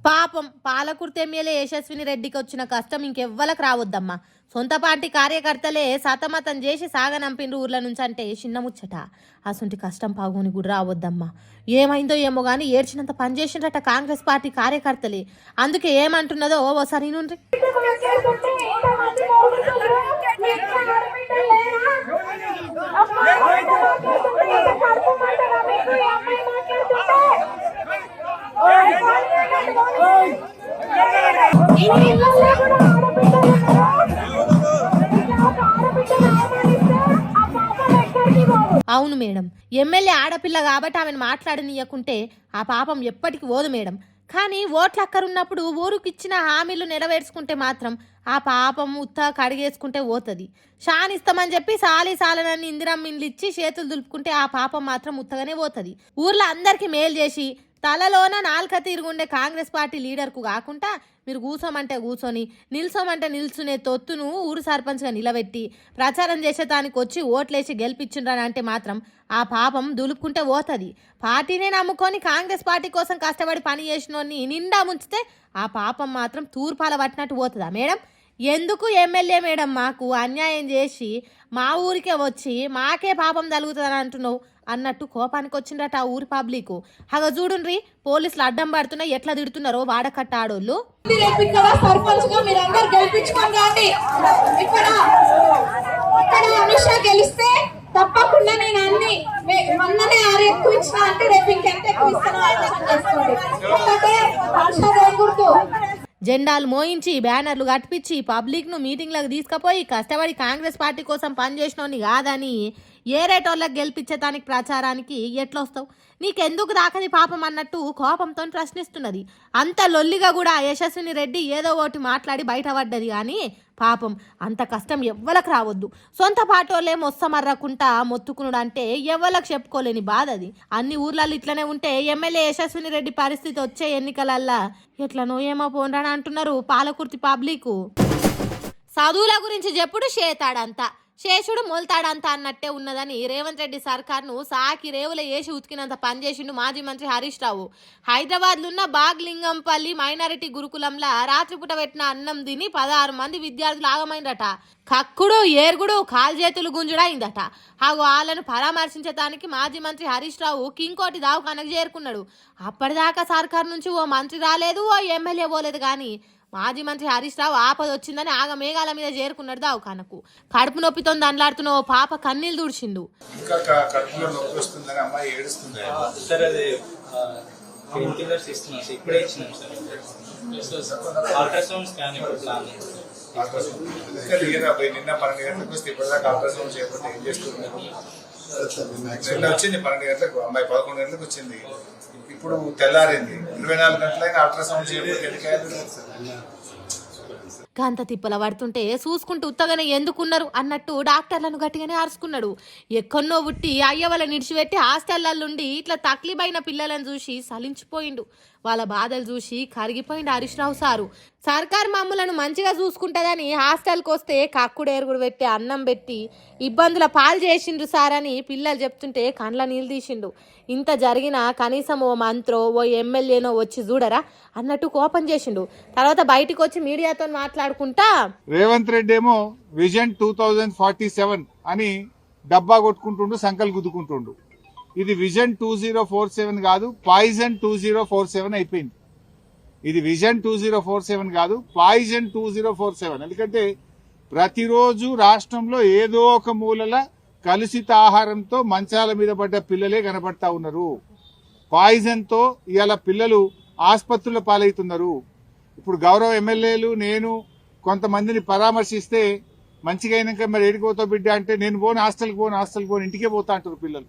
పాపం పాలకుర్తి ఎమ్మెల్యే యశస్విని రెడ్డికి వచ్చిన కష్టం ఇంకెవ్వలకు రావద్దమ్మా. సొంత పార్టీ కార్యకర్తలే సతమతం చేసి సాగనంపిండ్రు ఊర్ల నుంచి అంటే చిన్న ముచ్చట. అసొంటి కష్టం పాగోని కూడా రావద్దమ్మా. ఏమైందో ఏమో గానీ ఏడ్చినంత పనిచేసిండ్రట కాంగ్రెస్ పార్టీ కార్యకర్తలే. అందుకే ఏమంటున్నదో ఓసారి నుండి. అవును మేడం, ఎమ్మెల్యే ఆడపిల్ల కాబట్టి ఆమెను మాట్లాడనీయకుంటే ఆ పాపం ఎప్పటికి ఓదు మేడం. కానీ ఓట్ల అక్కరున్నప్పుడు ఊరుకిచ్చిన హామీలు నెరవేర్చుకుంటే మాత్రం ఆ పాపం ఉత్త కడిగేసుకుంటే పోతుంది. షానిస్తామని చెప్పి సాలనని ఇందిరమ్మ ఇండ్లు ఇచ్చి చేతులు దులుపుకుంటే ఆ పాపం మాత్రం ఉత్తగానే పోతుంది. ఊర్లో అందరికీ మేలు చేసి తలలోన నాలుక తిరుగుండే కాంగ్రెస్ పార్టీ లీడర్కు కాకుండా మీరు కూసోమంటే కూర్చొని నిల్చోమంటే నిల్చునే తొత్తును ఊరు సర్పంచ్గా నిలబెట్టి ప్రచారం చేసేదానికి వచ్చి ఓట్లేసి గెలిపించుండ్రని అంటే మాత్రం ఆ పాపం దులుపుకుంటే పోతుంది. పార్టీనే నమ్ముకొని కాంగ్రెస్ పార్టీ కోసం కష్టపడి పని చేసినోని నిండా ముంచితే ఆ పాపం మాత్రం తూర్పాల పట్టినట్టు పోతుందా మేడం? ఎందుకు ఎమ్మెల్యే మేడం మాకు అన్యాయం చేసి మా ఊరికే వచ్చి మాకే పాపం తలుగుతుందని అంటున్నావు అన్నట్టు కోపానికి వచ్చిందట ఆ ఊరి పబ్లిక్. హగ చూడుండ్రి పోలీసులు అడ్డం పడుతున్నా ఎట్లా తిడుతున్నారో వాడకట్ట ఆడోళ్ళు. తప్పకుండా నేను అన్ని మొన్ననే ఆరు ఎక్కువ ఇచ్చిన అంటే రేపు ఇంకెంత ఎక్కువ ఇస్తానో ఆలోచన. జెండాలు మోయించి బ్యానర్లు కట్టించి పబ్లిక్ను మీటింగ్లకు తీసుకుపోయి కష్టపడి కాంగ్రెస్ పార్టీ కోసం పనిచేసినోని కాదని ఏరేటోళ్ళకి గెలిపించేదానికి ప్రచారానికి ఎట్లొస్తావు? నీకెందుకు దాకది పాపం అన్నట్టు కోపంతో ప్రశ్నిస్తున్నది. అంత లొల్లిగా కూడా యశస్విని రెడ్డి ఏదో ఒకటి మాట్లాడి బయటపడ్డది. కానీ పాపం అంత కష్టం ఎవ్వలకు రావద్దు. సొంత పాటోళ్ళే మొత్తమర్రకుంటా మొత్తుకునుడు అంటే ఎవ్వలకు చెప్పుకోలేని బాధ అది. అన్ని ఊర్లలో ఇట్లనే ఉంటే ఎమ్మెల్యే యశస్విని రెడ్డి పరిస్థితి వచ్చే ఎన్నికలల్లా ఎట్లనో ఏమో పోండ్రని అంటున్నారు పాలకుర్తి పబ్లిక్. చదువుల గురించి చెప్పుడు చేతాడంతా శేషుడు మొల్తాడంతా అన్నట్టే ఉన్నదని రేవంత్ రెడ్డి సర్కార్ను సాకి రేవుల వేసి ఉతికినంత పనిచేసిండు మాజీ మంత్రి హరీష్ రావు. హైదరాబాద్లున్న బాగ్లింగంపల్లి మైనారిటీ గురుకులంలా రాత్రిపూట పెట్టిన అన్నం తిని 16 మంది విద్యార్థులు ఆగమైందట. కక్కుడు ఏరుగుడు కాలు చేతులు గుంజుడా అయిందట. వాళ్ళను పరామర్శించడానికి మాజీ మంత్రి హరీష్ రావు కింకోటి దావఖానకు చేరుకున్నాడు. అప్పటిదాకా సర్కార్ నుంచి ఓ మంత్రి రాలేదు, ఓ ఎమ్మెల్యే పోలేదు. కానీ మాజీ మంత్రి హరీష్ రావు ఆపద వచ్చిందని ఆగ మేఘాల మీద చేరుకున్నాడు దావఖానకు. కడుపు నొప్పితో దండలాడుతున్న ఓ పాప కన్నీళ్ళు తుడిచిండు. వచ్చింది 12 గంటలకు, అమ్మాయి 11 గంటలకు వచ్చింది. ఇప్పుడు తెల్లారింది, 24 గంటలైనా అల్ట్రాసౌండ్ చేయకపోతే గంత తిప్పల పడుతుంటే చూసుకుంటూ ఉత్తగానే ఎందుకున్నారు అన్నట్టు డాక్టర్లను గట్టిగానే అరుచుకున్నాడు. ఎక్కడో పుట్టి అయ్యవల నిడిచిపెట్టి హాస్టళ్లలుండి ఇట్లా తక్లీబైన పిల్లలను చూసి సలించిపోయిండు. వాళ్ళ బాధలు చూసి కరిగిపోయిండు హరీష్ రావు సారు. సర్కార్ మమ్ములను మంచిగా చూసుకుంటుందని హాస్టల్కి వస్తే కక్కుడేరుగుడు పెట్టి అన్నం పెట్టి ఇబ్బందుల పాలు చేసిండ్రు సార్ అని పిల్లలు చెప్తుంటే కండ్ల నీళ్ళు తీసిండు. ఇంత జరిగినా కనీసం ఓ మంత్రో ఓ ఎమ్మెల్యేనో వచ్చి చూడరా అన్నట్టు కోపం చేసిండు. తర్వాత బయటకు వచ్చి మీడియాతో మాట్లాడుకుంటా రేవంత్ రెడ్డి ఏమో విజన్ 2047 అని డబ్బా కొట్టుకుంటుండు, సంకలు గుద్దుకుంటుండు. ఇది విజన్ 2047 కాదు, పాయిజన్ 2047 అయిపోయింది. ఇది విజన్ 2047 కాదు, పాయిజన్ 2047. ఎందుకంటే ప్రతిరోజు రాష్ట్రంలో ఏదో ఒక మూలల కలుషిత ఆహారంతో మంచాల మీద పడ్డ పిల్లలే కనబడతా ఉన్నారు. పాయిజన్ తో ఇవాళ పిల్లలు ఆసుపత్రుల పాలవుతున్నారు. ఇప్పుడు గౌరవ ఎమ్మెల్యేలు నేను కొంతమందిని పరామర్శిస్తే మంచిగా అయినాక మరి ఏడిపోతావు బిడ్డ అంటే నేను పోను, హాస్టల్కి పోను ఇంటికే పోతా అంటారు పిల్లలు.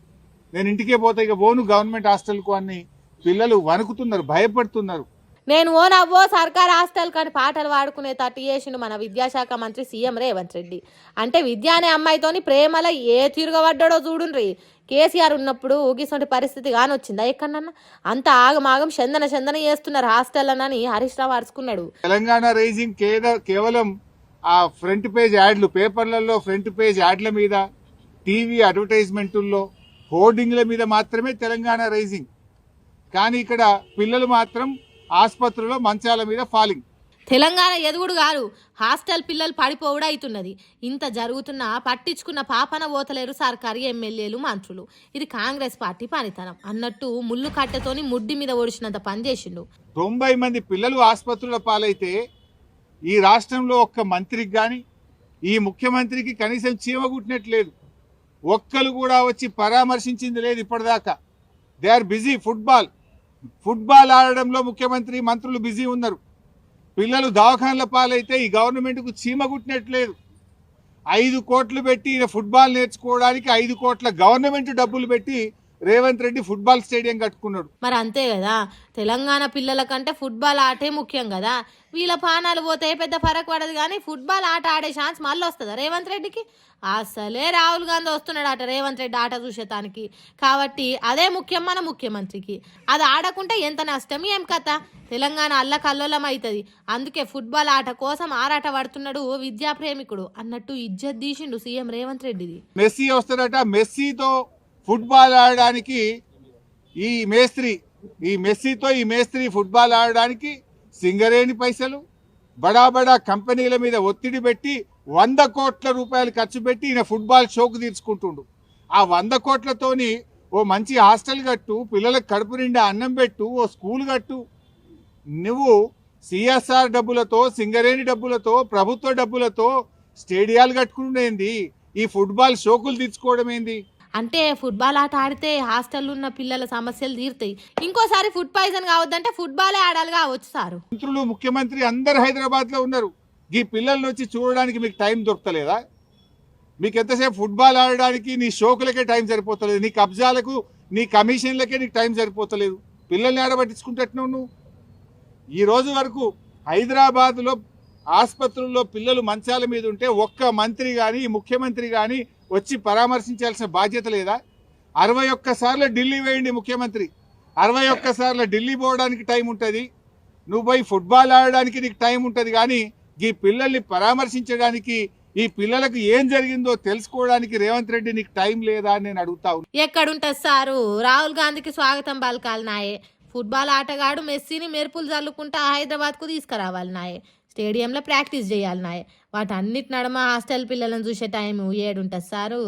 నేను ఇంటికే పోతా, ఇక పోను గవర్నమెంట్ హాస్టల్కు అని పిల్లలు వణుకుతున్నారు, భయపడుతున్నారు. నేను ఓనవ్వో సర్కార్ హాస్టల్ కానీ పాటలు పాడుకునే తట్టు చేసిండు మన విద్యాశాఖ మంత్రి సీఎం రేవంత్ రెడ్డి. అంటే విద్య అనే అమ్మాయితోని ప్రేమల ఏ తిరగబడ్డాడో చూడుండ్రి. కేసీఆర్ ఉన్నప్పుడు ఊగిసొంటి పరిస్థితి కానొచ్చిందా ఎక్కడన్నా? అంత ఆగమాగం చందన చేస్తున్నారు హాస్టల్ అని హరీష్ రావు అరుచుకున్నాడు. తెలంగాణ రైజింగ్ కేవలం ఆ ఫ్రంట్ పేజ్ యాడ్లు, పేపర్లలో ఫ్రంట్ పేజ్ యాడ్ల మీద, టీవీ అడ్వర్టైజ్మెంటుల్లో, హోర్డింగ్ల మీద మాత్రమే తెలంగాణ రైజింగ్. కానీ ఇక్కడ పిల్లలు మాత్రం ఆసుపత్రుల్లో మంచాల మీద ఫాలింగ్. తెలంగాణ ఎదుగుడు గారు హాస్టల్ పిల్లలు పడిపోవడం అవుతున్నది. ఇంత జరుగుతున్నా పట్టించుకున్న పాపన ఓతలేరు సర్కారీ ఎమ్మెల్యేలు మంత్రులు. ఇది కాంగ్రెస్ పార్టీ పనితనం అన్నట్టు ముళ్ళు కట్టెతోని ముడ్డి మీద ఒడిచినంత పనిచేసిండు. 90 మంది పిల్లలు ఆసుపత్రుల పాలైతే ఈ రాష్ట్రంలో ఒక్క మంత్రికి కానీ ఈ ముఖ్యమంత్రికి కనీసం చీమగుట్టినట్లేదు. ఒక్కరు కూడా వచ్చి పరామర్శించింది లేదు ఇప్పటిదాకా. They are busy. ఫుట్బాల్ ఆడడంలో ముఖ్యమంత్రి మంత్రులు బిజీ ఉన్నారు. పిల్లలు దవాఖాన్ల పాలైతే ఈ గవర్నమెంట్కు చీమగుట్టినట్లేదు. 5 కోట్లు పెట్టి ఈయన ఫుట్బాల్ నేర్చుకోవడానికి 5 కోట్ల గవర్నమెంట్ డబ్బులు పెట్టి రేవంత్ రెడ్డి ఫుట్బాల్ స్టేడియం కట్టుకున్నాడు. మరి అంతే కదా, తెలంగాణ పిల్లల కంటే ఫుట్బాల్ ఆటే ముఖ్యం కదా. వీళ్ళ పానాలు పోతే పెద్ద ఫరక్ పడదు, కానీ ఫుట్బాల్ ఆట ఆడే ఛాన్స్ మళ్ళీ వస్తుందా రేవంత్ రెడ్డికి? అసలే రాహుల్ గాంధీ వస్తున్నాడట రేవంత్ రెడ్డి ఆట చూసేతానికి. కాబట్టి అదే ముఖ్యం మన ముఖ్యమంత్రికి. అది ఆడకుంటే ఎంత నష్టం ఏం కథ. తెలంగాణ అల్లకల్లోలం అవుతుంది. అందుకే ఫుట్బాల్ ఆట కోసం ఆరాట పడుతున్నాడు విద్యాప్రేమికుడు అన్నట్టు ఇజ్జత్ తీసిండు సీఎం రేవంత్ రెడ్డిది. మెస్సీ వస్తాడట. మెస్సీతో ఫుట్బాల్ ఆడడానికి ఈ మేస్త్రి ఫుట్బాల్ ఆడడానికి సింగరేణి పైసలు బడా బడా కంపెనీల మీద ఒత్తిడి పెట్టి 100 కోట్ల రూపాయలు ఖర్చు పెట్టి ఈయన ఫుట్బాల్ షోకు తీర్చుకుంటుండు. ఆ 100 కోట్లతోని ఓ మంచి హాస్టల్ కట్టు, పిల్లలకు కడుపు నిండా అన్నం పెట్టు, ఓ స్కూల్ కట్టు. నువ్వు సిఎస్ఆర్ డబ్బులతో, సింగరేణి డబ్బులతో, ప్రభుత్వ డబ్బులతో స్టేడియాలు కట్టుకునేంది, ఈ ఫుట్బాల్ షోకులు తీర్చుకోవడం ఏంది? అంటే ఫుట్బాల్ ఆట ఆడితే హాస్టల్లో ఉన్న పిల్లల సమస్యలు తీరుతాయి. ఇంకోసారి ఫుడ్ పాయిజన్ కావద్దంటే ఫుట్బాలే ఆడాలి కావచ్చు సారు. మంత్రులు, ముఖ్యమంత్రి అందరు హైదరాబాద్లో ఉన్నారు. ఈ పిల్లల్ని వచ్చి చూడడానికి మీకు టైం దొరకలేదా? మీకు ఎంతసేపు ఫుట్బాల్ ఆడడానికి నీ షోకులకే టైం సరిపోతలేదు, నీ కబ్జాలకు, నీ కమిషన్లకే నీకు టైం సరిపోతలేదు. పిల్లల్ని ఆడబట్టించుకుంటున్నావు నువ్వు. ఈ రోజు వరకు హైదరాబాద్లో ఆసుపత్రుల్లో పిల్లలు మంచాల మీద ఉంటే ఒక్క మంత్రి కానీ ముఖ్యమంత్రి కానీ వచ్చి పరామర్శించాల్సిన బాధ్యత లేదా? 61 సార్లు ఢిల్లీ వేయండి ముఖ్యమంత్రి. 61 సార్లు ఢిల్లీ పోవడానికి టైం ఉంటుంది. నువ్వు పోయి ఫుట్బాల్ ఆడడానికి నీకు టైం ఉంటుంది, కానీ ఈ పిల్లల్ని పరామర్శించడానికి, ఈ పిల్లలకు ఏం జరిగిందో తెలుసుకోవడానికి రేవంత్ రెడ్డి నీకు టైం లేదా అని నేను అడుగుతా ఉన్నా. ఎక్కడుంటుంది సారు? రాహుల్ గాంధీకి స్వాగతం పలకాలి నాయే. ఫుట్బాల్ ఆటగాడు మెస్సీని మెరుపులు చల్లుకుంటా హైదరాబాద్కు తీసుకురావాలి నాయే. స్టేడియంలో ప్రాక్టీస్ చేయాలి నాయే. వాటన్నిటి నడమ హాస్టల్ పిల్లలను చూసే టైం ఏడుంటుంది సారు?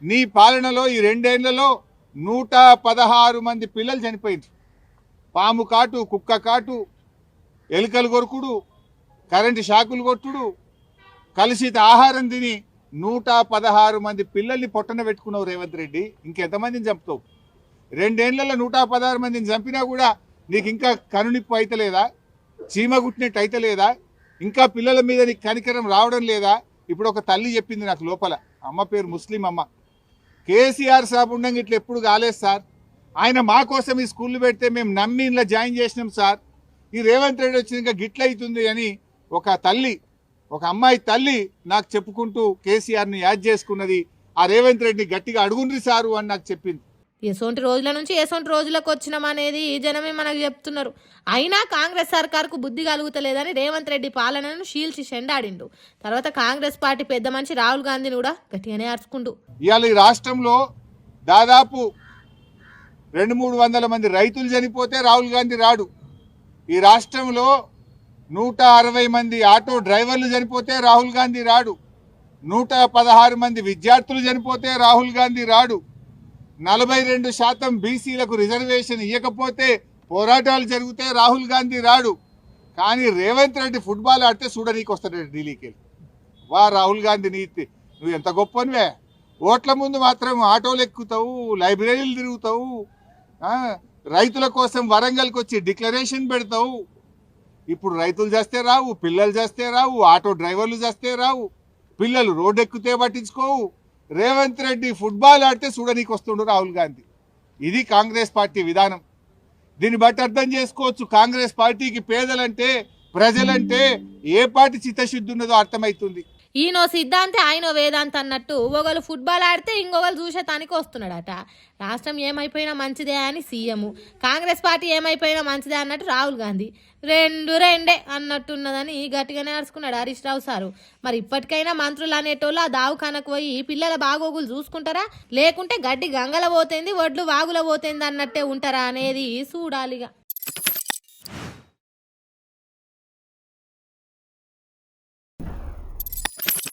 నీ పాలనలో ఈ 2 ఏళ్లలో 116 మంది పిల్లలు చనిపోయింది. పాము కాటు, కుక్క కాటు, ఎలుకలు కొరుకుడు, కరెంటు షాకులు కొట్టుడు, కలుషిత ఆహారం తిని 116 మంది పిల్లల్ని పొట్టన పెట్టుకున్నావు రేవంత్ రెడ్డి. ఇంకెంతమందిని చంపుతావు? 2 ఏళ్లలో 116 మందిని చంపినా కూడా నీకు ఇంకా కనునిప్పు అయితలేదా? చీమ గుట్టినట్టు అయితలేదా? ఇంకా పిల్లల మీద నీకు కనికరం రావడం లేదా? ఇప్పుడు ఒక తల్లి చెప్పింది నాకు లోపల, అమ్మ పేరు ముస్లిం అమ్మ. కేసీఆర్ సాబ్ ఉండగా ఇట్లా ఎప్పుడు కాలేదు సార్. ఆయన మా కోసం ఈ స్కూళ్ళు పెడితే మేము నమ్మి ఇలా జాయిన్ చేసినాం సార్. ఈ రేవంత్ రెడ్డి వచ్చినాక గిట్ల అవుతుంది అని ఒక అమ్మాయి తల్లి నాకు చెప్పుకుంటూ కేసీఆర్ని యాద్ చేసుకున్నది. ఆ రేవంత్ రెడ్డిని గట్టిగా అడుగుండ్రి సారు అని నాకు చెప్పింది. ఎసొంటి రోజుల నుంచి ఎసొంటి రోజులకు వచ్చినాం అనేది జనమే మనకు చెప్తున్నారు. అయినా కాంగ్రెస్ సర్కార్కు బుద్ధి కలుగుతలేదని రేవంత్ రెడ్డి పాలనను షీల్చి చెండాడిండు. తర్వాత కాంగ్రెస్ పార్టీ పెద్ద మనిషి రాహుల్ గాంధీని కూడా గట్టిగానే అరుచుకుండు. ఇవాళ ఈ రాష్ట్రంలో దాదాపు 200-300 మంది రైతులు చనిపోతే రాహుల్ గాంధీ రాడు. ఈ రాష్ట్రంలో 160 మంది ఆటో డ్రైవర్లు చనిపోతే రాహుల్ గాంధీ రాడు. 116 మంది విద్యార్థులు చనిపోతే రాహుల్ గాంధీ రాడు. 42% బీసీలకు రిజర్వేషన్ ఇవ్వకపోతే పోరాటాలు జరిగితే రాహుల్ గాంధీ రాడు. కానీ రేవంత్ రెడ్డి ఫుట్బాల్ ఆడితే చూడనీకి వస్తాడు ఢిల్లీకి వెళ్ళి. వా రాహుల్ గాంధీ నీతి, నువ్వు ఎంత గొప్పనివే. ఓట్ల ముందు మాత్రం ఆటోలు ఎక్కుతావు, లైబ్రరీలు తిరుగుతావు, రైతుల కోసం వరంగల్కి వచ్చి డిక్లరేషన్ పెడతావు. ఇప్పుడు రైతులు చేస్తే రావు, పిల్లలు చేస్తే రావు, ఆటో డ్రైవర్లు చేస్తే రావు, పిల్లలు రోడ్డు ఎక్కితే పట్టించుకోవు. రేవంత్ రెడ్డి ఫుట్బాల్ ఆడితే చూడనీకి వస్తుండు రాహుల్ గాంధీ. ఇది కాంగ్రెస్ పార్టీ విధానం. దీన్ని బట్టి అర్థం చేసుకోవచ్చు కాంగ్రెస్ పార్టీకి పేదలంటే, ప్రజలంటే ఏ పార్టీ చిత్తశుద్ధి ఉన్నదో అర్థమవుతుంది. ఈయనో సిద్ధాంతి ఆయనో వేదాంత అన్నట్టు ఒకళ్ళు ఫుట్బాల్ ఆడితే ఇంకొకరు చూసేతానికి వస్తున్నాడట. రాష్ట్రం ఏమైపోయినా మంచిదే అని సీఎం, కాంగ్రెస్ పార్టీ ఏమైపోయినా మంచిదే అన్నట్టు రాహుల్ గాంధీ. రెండే అన్నట్టున్నదని గట్టిగానే అరుచుకున్నాడు హరీష్ రావు సారు. మరి ఇప్పటికైనా మంత్రులు అనేటోళ్ళు ఆ దావుఖానకు పోయి పిల్లల బాగోగులు చూసుకుంటారా, లేకుంటే గడ్డి గంగల పోతుంది, వడ్లు వాగుల పోతుంది అన్నట్టే ఉంటారా అనేది చూడాలిగా.